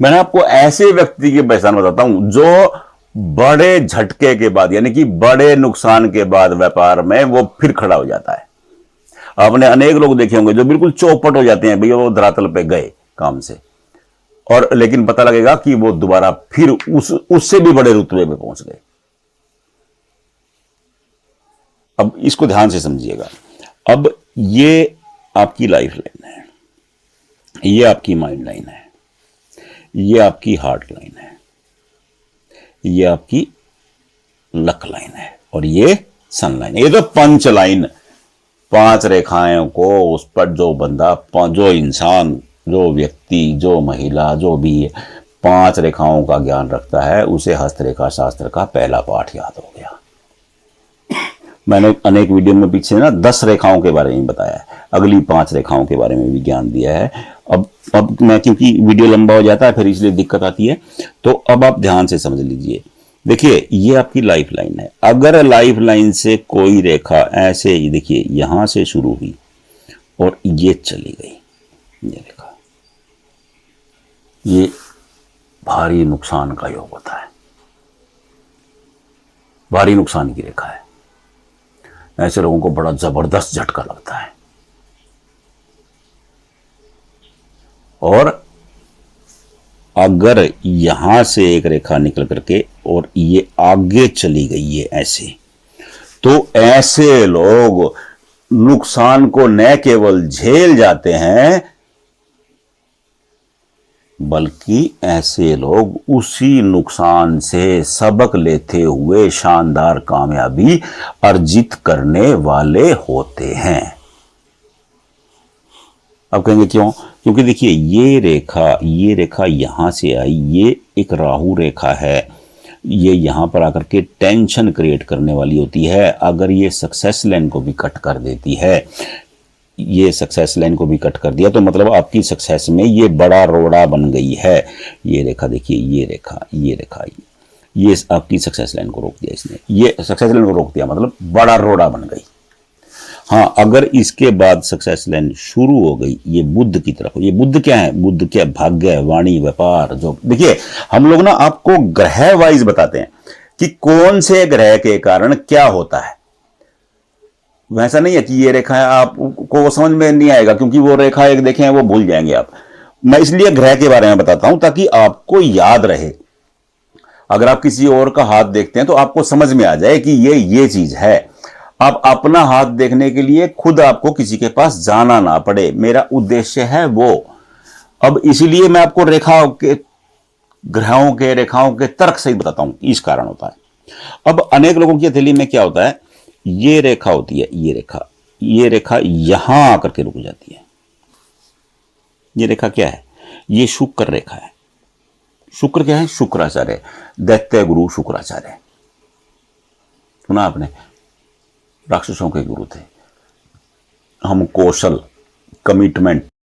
मैंने आपको ऐसे व्यक्ति की पहचान बताता हूं जो बड़े झटके के बाद, यानी कि बड़े नुकसान के बाद व्यापार में वो फिर खड़ा हो जाता है। आपने अनेक लोग देखे होंगे जो बिल्कुल चौपट हो जाते हैं, भैया वो धरातल पे गए काम से, और लेकिन पता लगेगा कि वो दोबारा फिर उससे भी बड़े रुतबे पे पहुंच गए। अब इसको ध्यान से समझिएगा। अब ये आपकी लाइफ लाइन है, ये आपकी माइंड लाइन है, ये आपकी हार्ट लाइन है, ये आपकी लक लाइन है, और ये सन लाइन है। ये तो पंच लाइन, 5 रेखाएं को उस पर जो बंदा, जो इंसान, जो व्यक्ति, जो महिला, जो भी 5 रेखाओं का ज्ञान रखता है, उसे हस्तरेखा शास्त्र का पहला पाठ याद हो गया। मैंने अनेक वीडियो में पीछे ना 10 रेखाओं के बारे में बताया है, अगली 5 रेखाओं के बारे में भी ज्ञान दिया है। अब मैं, क्योंकि वीडियो लंबा हो जाता है फिर इसलिए दिक्कत आती है, तो अब आप ध्यान से समझ लीजिए। देखिए, ये आपकी लाइफ लाइन है। अगर लाइफ लाइन से कोई रेखा ऐसे ही, देखिए यहां से शुरू हुई और ये चली गई, ये रेखा, ये भारी नुकसान का योग होता है, भारी नुकसान की रेखा है। ऐसे लोगों को बड़ा जबरदस्त झटका लगता है। और अगर यहां से एक रेखा निकल करके और ये आगे चली गई है ऐसे, तो ऐसे लोग नुकसान को न केवल झेल जाते हैं, बल्कि ऐसे लोग उसी नुकसान से सबक लेते हुए शानदार कामयाबी अर्जित करने वाले होते हैं। अब कहेंगे क्यों? क्योंकि देखिए, ये रेखा यहां से आई, ये एक राहु रेखा है, ये यहां पर आकर के टेंशन क्रिएट करने वाली होती है। अगर ये सक्सेस लाइन को भी कट कर देती है, ये सक्सेस लाइन को भी कट कर दिया, तो मतलब आपकी सक्सेस में ये बड़ा रोड़ा बन गई है। ये रेखा देखिए, ये रेखा ये आपकी सक्सेस लाइन को रोक दिया इसने, ये सक्सेस लाइन को रोक दिया, मतलब बड़ा रोड़ा बन गई। हाँ, अगर इसके बाद सक्सेस लाइन शुरू हो गई ये बुध की तरफ, ये बुध क्या है? बुध क्या? भाग्य, वाणी, व्यापार। जो देखिए, हम लोग ना आपको ग्रह वाइज बताते हैं कि कौन से ग्रह के कारण क्या होता है। वैसा नहीं है कि ये रेखा है आपको वो समझ में नहीं आएगा, क्योंकि वो रेखा एक देखें वो भूल जाएंगे आप। मैं इसलिए ग्रह के बारे में बताता हूं ताकि आपको याद रहे। अगर आप किसी और का हाथ देखते हैं तो आपको समझ में आ जाए कि ये चीज है। आप अपना हाथ देखने के लिए खुद आपको किसी के पास जाना ना पड़े, मेरा उद्देश्य है वो। अब इसीलिए मैं आपको रेखाओं के, ग्रहों के, रेखाओं के तर्क सहित बताता हूं, इस कारण होता है। अब अनेक लोगों की हथेली में क्या होता है, ये रेखा होती है, ये रेखा यहां आकर के रुक जाती है। ये रेखा क्या है? ये शुक्र रेखा है। शुक्र क्या है? शुक्राचार्य, दैत्य गुरु शुक्राचार्य। सुना आपने? राक्षसों के गुरु थे। हम कौशल, कमिटमेंट,